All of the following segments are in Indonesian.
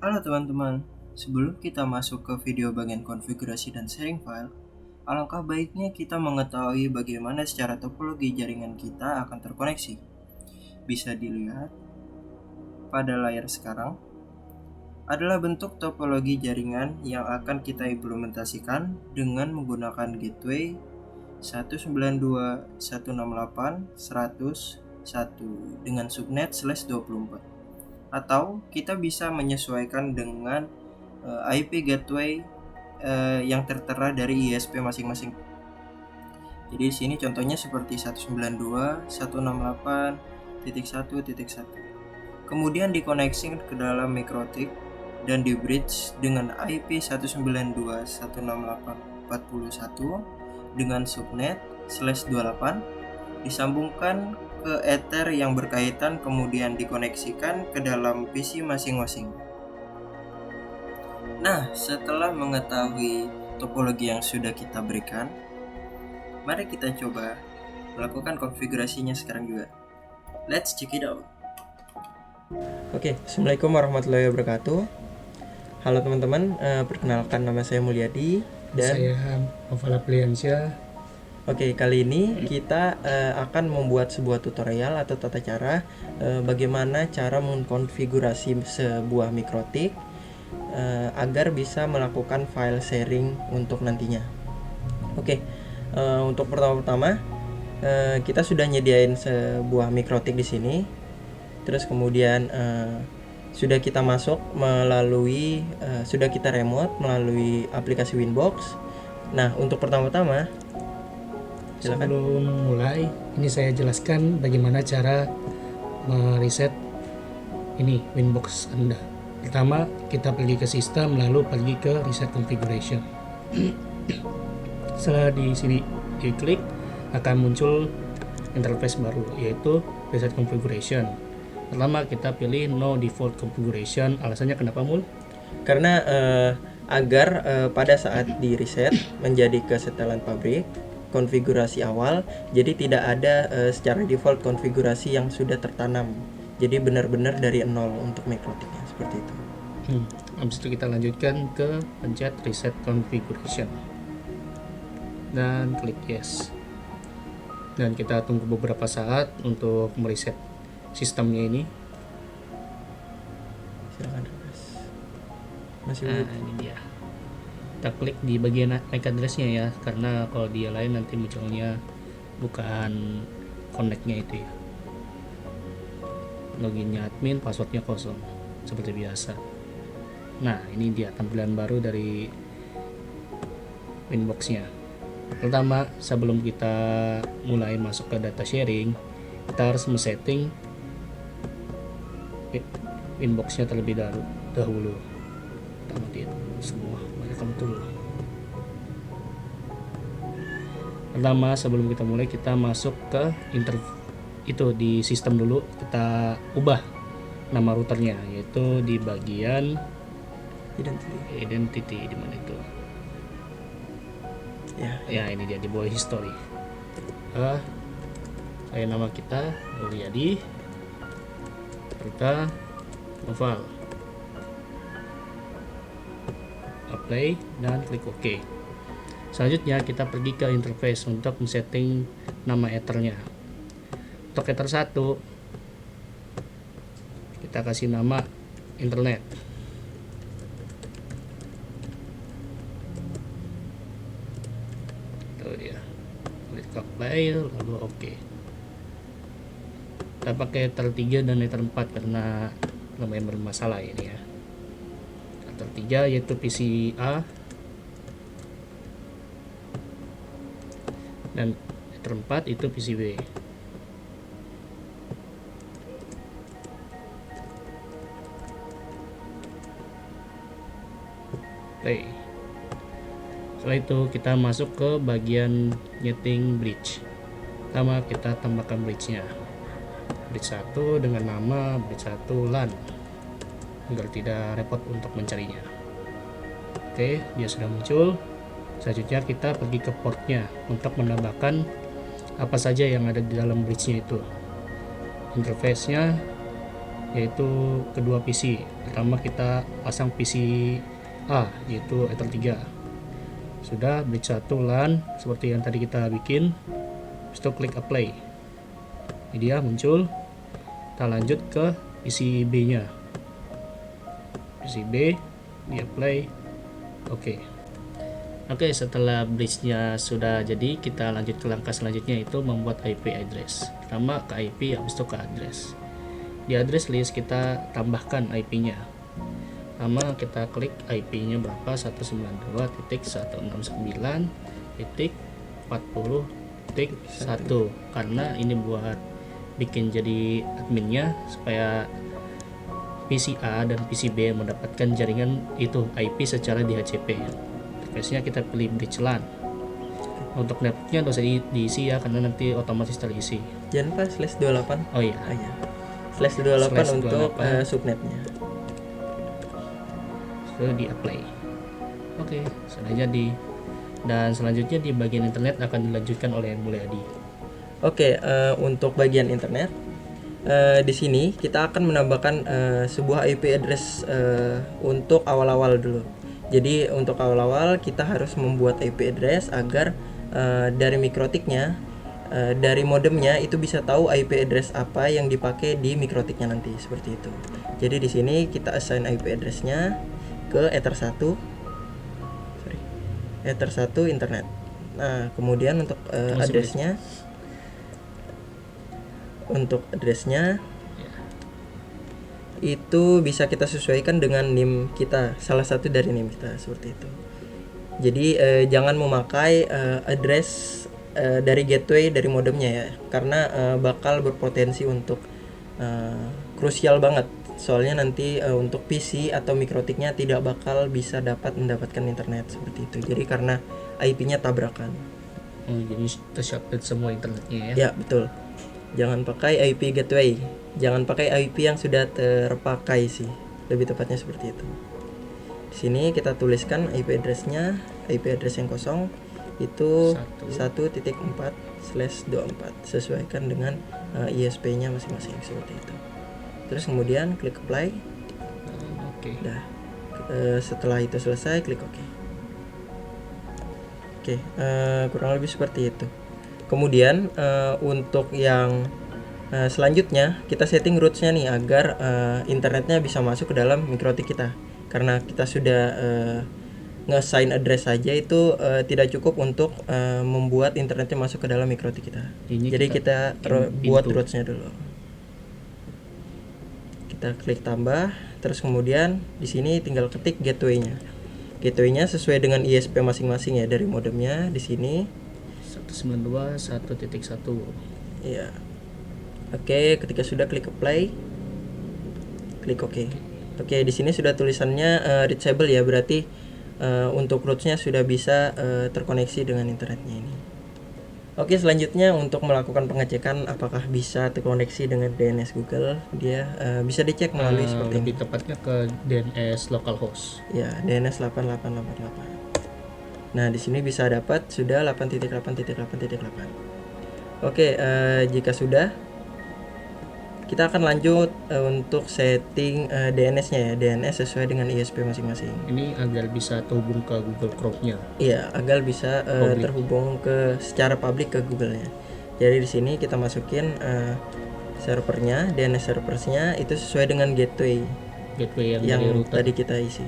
Halo teman-teman, sebelum kita masuk ke video bagian konfigurasi dan sharing file, alangkah baiknya kita mengetahui bagaimana secara topologi jaringan kita akan terkoneksi. Bisa dilihat pada layar sekarang, adalah bentuk topologi jaringan yang akan kita implementasikan dengan menggunakan gateway 192.168.100.1 dengan subnet /24. Atau kita bisa menyesuaikan dengan IP gateway yang tertera dari ISP masing-masing. Jadi di sini contohnya seperti 192.168.1.1. Kemudian dikoneksi ke dalam MikroTik dan di bridge dengan IP 192.168.41 dengan subnet /28, disambungkan ke Ether yang berkaitan, kemudian dikoneksikan ke dalam PC masing-masing. Nah, setelah mengetahui topologi yang sudah kita berikan, mari kita coba melakukan konfigurasinya sekarang juga. Let's check it out. Oke, Assalamualaikum warahmatullahi wabarakatuh. Halo teman-teman, perkenalkan nama saya Mulyadi dan Saya Noval Apriansyah. Oke, kali ini kita akan membuat sebuah tutorial atau tata cara bagaimana cara mengkonfigurasi sebuah MikroTik agar bisa melakukan file sharing untuk nantinya. Oke, untuk pertama-tama kita sudah nyediain sebuah MikroTik di sini. Terus kemudian sudah kita masuk melalui sudah kita remote melalui aplikasi Winbox. Nah, untuk pertama-tama silakan. Sebelum mulai, ini saya jelaskan bagaimana cara mereset ini Winbox Anda. Pertama, kita pergi ke sistem, lalu pergi ke reset configuration. Setelah di sini diklik, akan muncul interface baru, yaitu reset configuration. Pertama, kita pilih no default configuration. Alasannya kenapa, Mul? Karena agar pada saat di reset menjadi kesetelan pabrik konfigurasi awal, jadi tidak ada secara default konfigurasi yang sudah tertanam. Jadi benar-benar dari nol untuk MikroTiknya, seperti itu. Habis itu kita lanjutkan ke pencet reset configuration dan klik yes. Dan kita tunggu beberapa saat untuk mereset sistemnya ini. Silakan refresh. Masih Ini dia. Kita klik di bagian MAC address-nya ya, karena kalau dia lain nanti munculnya bukan connect-nya itu ya. Loginnya admin, passwordnya kosong seperti biasa. Nah, ini dia tampilan baru dari Winbox-nya. Pertama, sebelum kita mulai masuk ke data sharing, kita harus men-setting Winbox-nya terlebih dahulu. Kita matiin semua, matikan dulu. Pertama, sebelum kita mulai, kita masuk ke itu di sistem dulu. Kita ubah nama routernya, yaitu di bagian identity di mana itu? Ya, ini dia di bawah history. Saya nama kita Mulyadi, kita Noval. Apply dan klik OK. Selanjutnya kita pergi ke interface untuk men-setting nama Ethernya. Untuk Ether 1 kita kasih nama internet. Itu dia. Klik apply lalu OK. Kita pakai Ether 3 dan Ether 4 karena lumayan bermasalah ini ya. Ether 3 yaitu PCA dan Ether 4 itu PCB. Play. Setelah itu kita masuk ke bagian nyeting bridge. Pertama kita tambahkan bridge-nya. Bridge 1 dengan nama bridge 1 LAN agar tidak repot untuk mencarinya. Oke, dia sudah muncul. Selanjutnya kita pergi ke portnya untuk menambahkan apa saja yang ada di dalam bridge-nya itu. Interface-nya yaitu kedua PC. Pertama kita pasang PC A, yaitu Ether 3. Sudah, bridge 1 LAN seperti yang tadi kita bikin. Habis itu klik apply. Ini dia muncul. Kita lanjut ke PC B nya. PC B di apply. Oke, setelah bridge-nya sudah jadi, kita lanjut ke langkah selanjutnya, yaitu membuat IP address. Pertama ke IP, habis itu ke address. Di address list kita tambahkan IP-nya. Pertama kita klik IP-nya berapa, 192.169.40.1, karena ini buat bikin jadi adminnya supaya PC A dan PC B mendapatkan jaringan itu IP secara DHCP. Interface-nya kita pilih bridge LAN. Untuk networknya nggak usah diisi ya, karena nanti otomatis terisi. Jangan lupa /28. Oh iya, Ah, ya. /28 /28 untuk subnetnya. sudah di apply. Oke, sudah jadi. Dan selanjutnya di bagian internet akan dilanjutkan oleh Mulyadi. Oke, untuk bagian internet, di sini kita akan menambahkan sebuah IP address untuk awal-awal dulu. Jadi untuk awal-awal kita harus membuat IP address agar dari mikrotiknya, dari modemnya itu bisa tahu IP address apa yang dipakai di mikrotiknya nanti, seperti itu. Jadi di sini kita assign IP addressnya ke Ether 1 internet. Nah, kemudian untuk addressnya, itu bisa kita sesuaikan dengan NIM kita, salah satu dari NIM kita, seperti itu. Jadi jangan memakai address dari gateway dari modemnya ya, karena bakal berpotensi untuk krusial banget. Soalnya nanti untuk PC atau mikrotiknya tidak bakal bisa mendapatkan internet, seperti itu. Jadi karena IP-nya tabrakan. Jadi tershorted semua internetnya ya. Ya, betul. Jangan pakai IP gateway. Jangan pakai IP yang sudah terpakai sih. Lebih tepatnya seperti itu. Di sini kita tuliskan IP address-nya, IP address yang kosong itu 1.4/24 sesuaikan dengan ISP-nya masing-masing, seperti itu. Terus kemudian klik apply. Nah, setelah itu selesai klik OK. Kurang lebih seperti itu. Kemudian untuk yang selanjutnya kita setting roots-nya nih agar internetnya bisa masuk ke dalam mikrotik kita. Karena kita sudah nge-assign address saja itu tidak cukup untuk membuat internetnya masuk ke dalam mikrotik kita. Jadi kita buat roots-nya dulu. Kita klik tambah, terus kemudian di sini tinggal ketik gateway-nya. Gateway-nya sesuai dengan ISP masing-masing ya, dari modemnya di sini 192.1.1. Iya. Oke, ketika sudah klik apply, klik OK. Oke, di sini sudah tulisannya reachable ya, berarti untuk roots-nya sudah bisa terkoneksi dengan internetnya ini. Oke, selanjutnya untuk melakukan pengecekan apakah bisa terkoneksi dengan DNS Google, dia bisa dicek melalui seperti ini. Lebih tepatnya ke DNS localhost. Ya, DNS 8888. Nah, di sini bisa dapat sudah 8.8.8.8. Oke, jika sudah, kita akan lanjut untuk setting DNS-nya ya, DNS sesuai dengan ISP masing-masing. Ini agar bisa terhubung ke Google Chrome-nya. Iya, agar bisa terhubung secara publik ke Google-nya. Jadi di sini kita masukin servernya, DNS serversnya itu sesuai dengan gateway yang tadi kita isi.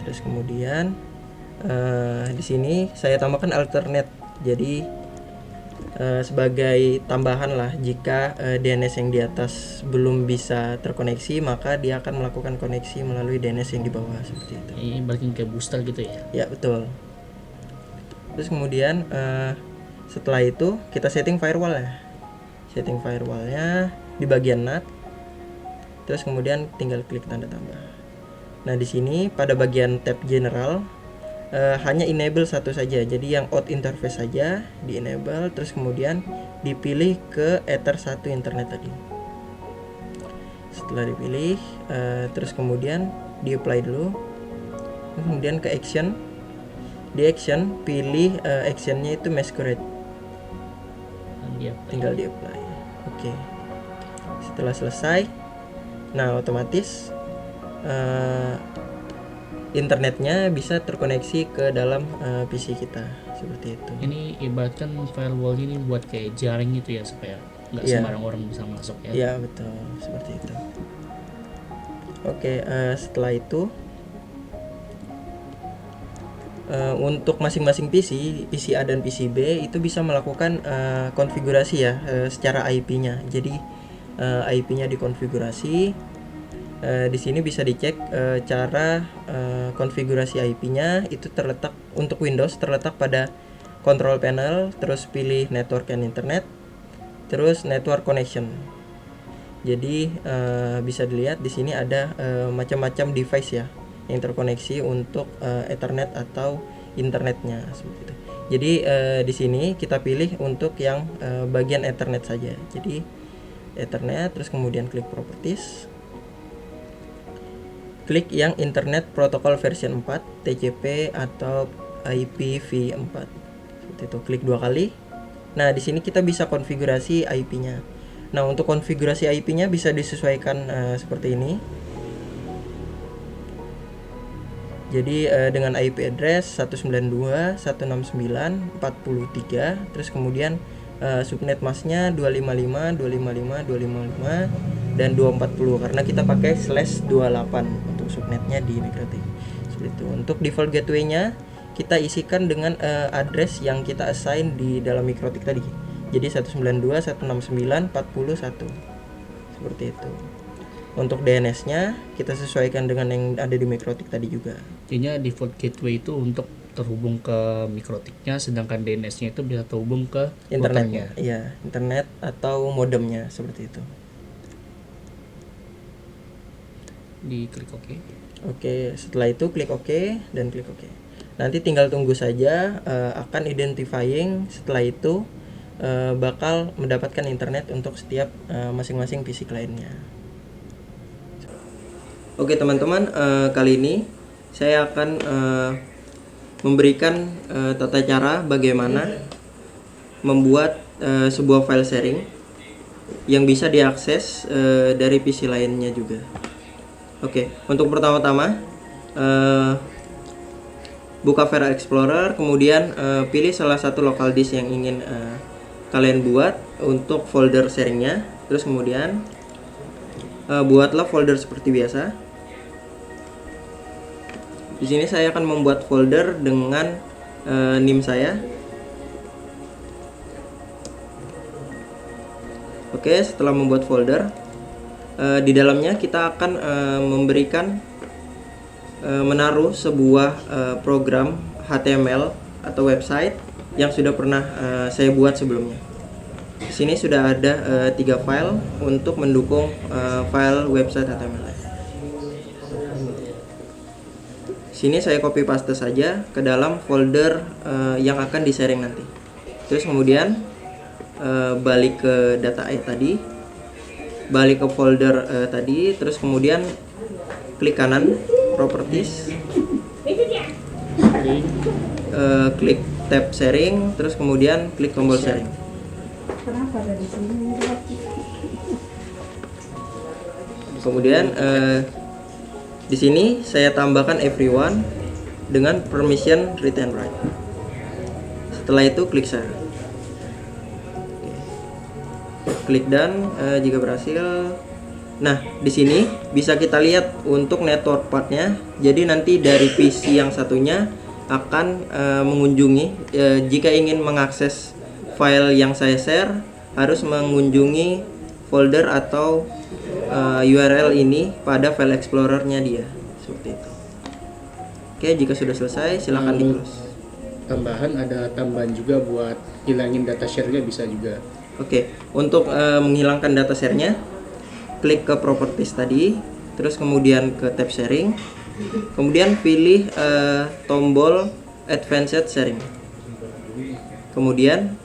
Terus kemudian di sini saya tambahkan alternate. Jadi sebagai tambahan lah, jika DNS yang di atas belum bisa terkoneksi, maka dia akan melakukan koneksi melalui DNS yang di bawah, seperti itu. Ini balikin ke booster gitu ya? Ya, betul. Terus kemudian setelah itu kita setting firewall ya. Setting firewallnya di bagian NAT. Terus kemudian tinggal klik tanda tambah. Nah, di sini pada bagian tab general hanya enable satu saja, jadi yang out interface saja di enable, terus kemudian dipilih ke Ether 1 internet tadi. Setelah dipilih, terus kemudian di apply dulu, kemudian ke action, di action pilih actionnya itu masquerade, tinggal di apply. Oke. Setelah selesai Nah, otomatis internetnya bisa terkoneksi ke dalam PC kita seperti itu. Ini ibaratkan firewall ini buat kayak jaring gitu ya, supaya nggak Iya. sembarang orang bisa masuk ya. Iya, betul, seperti itu. Oke, setelah itu untuk masing-masing PC A dan PC B itu bisa melakukan konfigurasi ya secara IP-nya. Jadi IP-nya dikonfigurasi. Di sini bisa dicek cara konfigurasi IP-nya itu terletak untuk Windows terletak pada control panel, terus pilih network and internet, terus network connection. Jadi bisa dilihat di sini ada macam-macam device ya yang terkoneksi untuk Ethernet atau internetnya seperti itu. Jadi di sini kita pilih untuk yang bagian Ethernet saja. Jadi Ethernet, terus kemudian klik properties. Klik yang Internet Protocol version 4, TCP atau IPv4. Seperti itu, klik 2 kali. Nah, di sini kita bisa konfigurasi IP-nya. Nah, untuk konfigurasi IP-nya bisa disesuaikan seperti ini. Jadi dengan IP address 192.169.43, terus kemudian subnet masknya 255, 255, 255 dan 240 karena kita pakai /28 untuk subnetnya di MikroTik. Seperti itu. Untuk default gateway-nya kita isikan dengan address yang kita assign di dalam MikroTik tadi. Jadi 192.169.41. Seperti itu. Untuk DNS-nya kita sesuaikan dengan yang ada di MikroTik tadi juga. Artinya default gateway itu untuk terhubung ke MikroTiknya, sedangkan DNS-nya itu bisa terhubung ke internetnya. Iya, internet atau modemnya seperti itu. Diklik OK. Oke, setelah itu klik OK dan klik OK. Nanti tinggal tunggu saja akan identifying. Setelah itu bakal mendapatkan internet untuk setiap masing-masing PC kliennya. Oke teman-teman, kali ini saya akan memberikan tata cara bagaimana membuat sebuah file sharing yang bisa diakses dari PC lainnya juga. Oke, untuk pertama-tama buka File Explorer, kemudian pilih salah satu local disk yang ingin kalian buat untuk folder sharingnya. Terus kemudian buatlah folder seperti biasa. Di sini saya akan membuat folder dengan NIM saya. Oke, setelah membuat folder, di dalamnya kita akan memberikan menaruh sebuah program HTML atau website yang sudah pernah saya buat sebelumnya. Di sini sudah ada 3 file untuk mendukung file website HTML. Sini saya copy paste saja ke dalam folder yang akan di-sharing nanti. Terus kemudian balik ke data tadi, balik ke folder tadi, terus kemudian klik kanan properties, klik tab sharing, terus kemudian klik tombol sharing. Kenapa ada di sini? Kemudian di sini saya tambahkan everyone dengan permission read and write. Setelah itu klik share. Klik done jika berhasil. Nah, di sini bisa kita lihat untuk network path-nya. Jadi nanti dari PC yang satunya akan mengunjungi jika ingin mengakses file yang saya share harus mengunjungi folder atau URL ini pada file explorer-nya dia, seperti itu. Oke, jika sudah selesai silakan di close. Tambahan, ada tambahan juga buat hilangin data share-nya bisa juga. Oke, untuk menghilangkan data share-nya, klik ke properties tadi, terus kemudian ke tab sharing, kemudian pilih tombol advanced sharing. Kemudian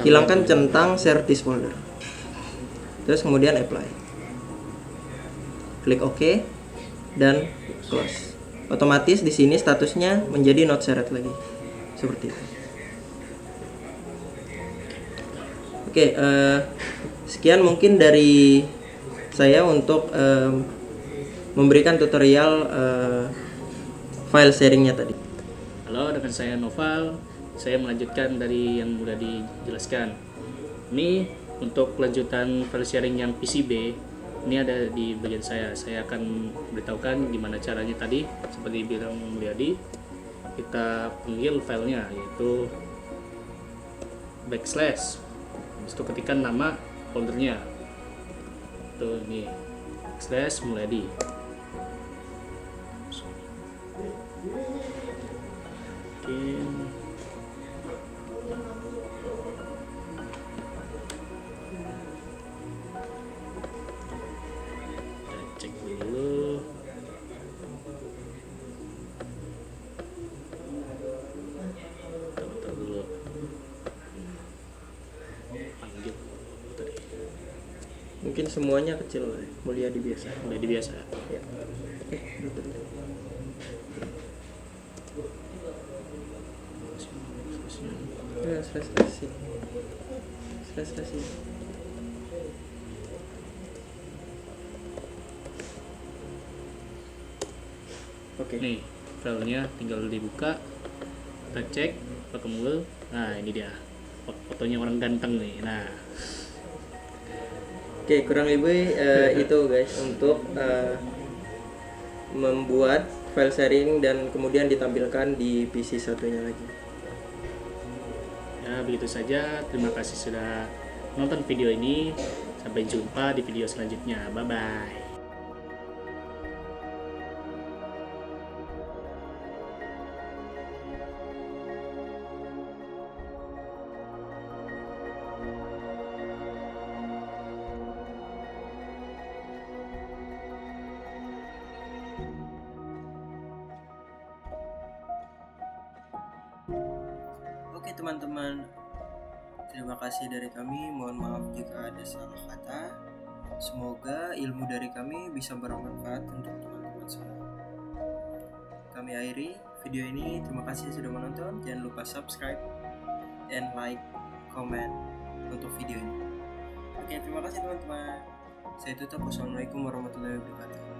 hilangkan centang share this folder. Terus kemudian apply. Klik OK dan close. Otomatis di sini statusnya menjadi not shared lagi. Seperti itu. Oke, sekian mungkin dari saya untuk memberikan tutorial file sharingnya tadi. Halo, dengan saya Noval. Saya melanjutkan dari yang sudah dijelaskan. Ini untuk kelanjutan file sharing yang PCB. Ini ada di bagian saya. Saya akan beritahukan gimana caranya tadi. Seperti bilang Mulyadi, kita panggil filenya yaitu backslash. Habis itu ketikkan nama foldernya. Tuh ini backslash Mulyadi. Oke. Cek dulu. Bentar dulu. Panggil tadi. Mungkin semuanya kecil, Mulyadi biasa. Udah biasa. Ya. Betul. Ya, slash. Oke. Nih, filenya tinggal dibuka. Kita cek pakai Google. Nah, ini dia. Fotonya orang ganteng nih. Nah, Oke, kurang lebih itu guys untuk membuat file sharing dan kemudian ditampilkan di PC satunya lagi. ya begitu saja. Terima kasih sudah nonton video ini. Sampai jumpa di video selanjutnya. Bye bye. Oke teman-teman, terima kasih dari kami. Mohon maaf jika ada salah kata. Semoga ilmu dari kami bisa bermanfaat untuk teman-teman semua. Kami akhiri video ini. Terima kasih sudah menonton. Jangan lupa subscribe and like, comment untuk video ini. Oke, terima kasih teman-teman. Saya tutup. Wassalamualaikum warahmatullahi wabarakatuh.